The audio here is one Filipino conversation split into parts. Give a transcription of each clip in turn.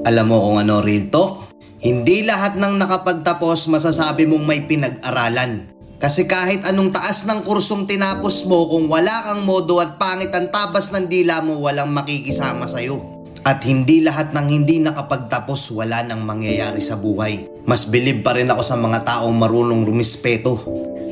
Alam mo kung ano real talk? Hindi lahat ng nakapagtapos masasabi mong may pinag-aralan. Kasi kahit anong taas ng kursong tinapos mo, kung wala kang modo at pangit ang tabas ng dila mo, walang makikisama sa'yo. At hindi lahat ng hindi nakapagtapos wala nang mangyayari sa buhay. Mas bilib pa rin ako sa mga taong marunong rumispeto,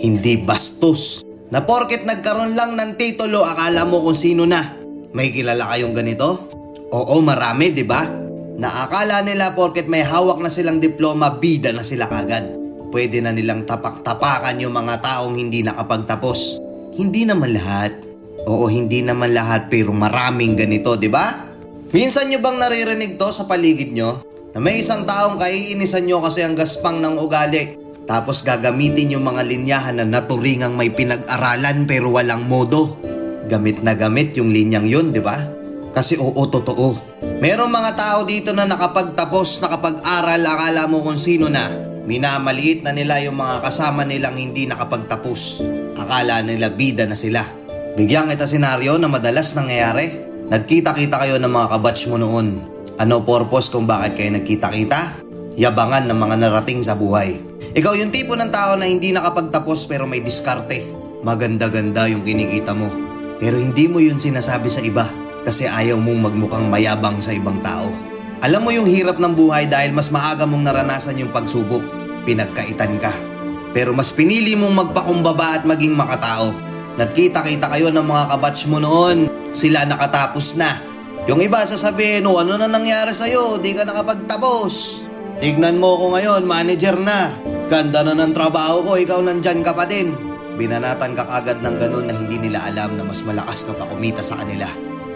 hindi bastos. Na porket nagkaroon lang ng titulo, akala mo kung sino na. May kilala kayong ganito? Oo, marami, di ba? Naakala nila porket may hawak na silang diploma, bida na sila kagad. Pwede na nilang tapak-tapakan yung mga taong hindi nakapagtapos. Hindi naman lahat. Oo, hindi naman lahat, pero maraming ganito, di ba? Minsan nyo bang naririnig to sa paligid nyo? Na may isang taong kaiinisan nyo kasi ang gaspang ng ugali. Tapos gagamitin yung mga linyahan na naturingang may pinag-aralan pero walang modo. Gamit na gamit yung linyang yun, di ba? Kasi oo, totoo. Merong mga tao dito na nakapagtapos, nakapag-aral, akala mo kung sino na. Minamaliit na nila yung mga kasama nilang hindi nakapagtapos. Akala nila bida na sila. Bigyan kita senaryo na madalas nangyayari. Nagkita-kita kayo ng mga kabatch mo noon. Ano purpose kung bakit kayo nagkita-kita? Yabangan ng mga narating sa buhay. Ikaw yung tipo ng tao na hindi nakapagtapos pero may diskarte. Maganda-ganda yung kinikita mo. Pero hindi mo yun sinasabi sa iba kasi ayaw mong magmukhang mayabang sa ibang tao. Alam mo yung hirap ng buhay dahil mas maaga mong naranasan yung pagsubok. Pinagkaitan ka. Pero mas pinili mong magpakumbaba at maging makatao. Nagkita-kita kayo ng mga kabatch mo noon. Sila nakatapos na. Yung iba sasabihin, oh, ano na nangyari sa'yo? Di ka nakapagtapos. Tignan mo ko ngayon, manager na. Ganda na ng trabaho ko, ikaw nandyan ka pa din. Binanatan ka agad ng ganun na hindi nila alam na mas malakas ka pa kumita sa kanila.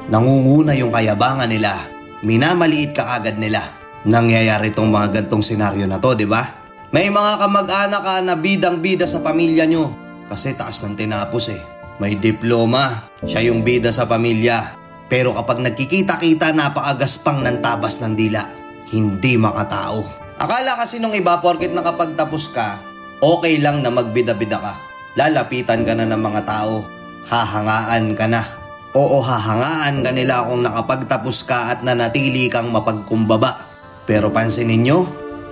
Nangunguna yung kayabangan nila. Minamaliit ka agad nila. Nangyayari tong mga gantong senaryo na to, di ba? May mga kamag-anak ka na bidang-bida sa pamilya nyo. Kasi taas ng tinapos eh. May diploma, siya yung bida sa pamilya. Pero kapag nagkikita-kita, napakagaspang ng tabas ng dila. Hindi makatao. Akala kasi nung iba, porket nakapagtapos ka, okay lang na magbida-bida ka. Lalapitan ka na ng mga tao. Hahangaan ka na. Oo, hahangaan ka nila kung nakapagtapos ka at nanatili kang mapagkumbaba. Pero pansinin nyo,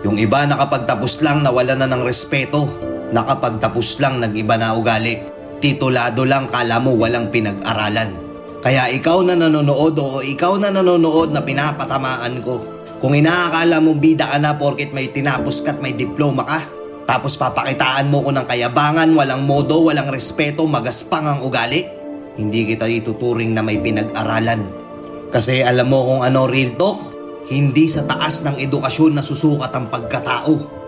yung iba nakapagtapos lang nawala na ng respeto. Nakapagtapos lang nag-iba na ugali. Titulado lang, kala mo walang pinag-aralan. Kaya ikaw na nanonood o ikaw na nanonood na pinapatamaan ko. Kung inaakala mo bida ka na porket may tinapos ka at may diploma ka, tapos papakitaan mo ko ng kayabangan, walang modo, walang respeto, magaspang ang ugali, hindi kita ituturing na may pinag-aralan. Kasi alam mo kung ano real talk? Hindi sa taas ng edukasyon na susukat ang pagkatao.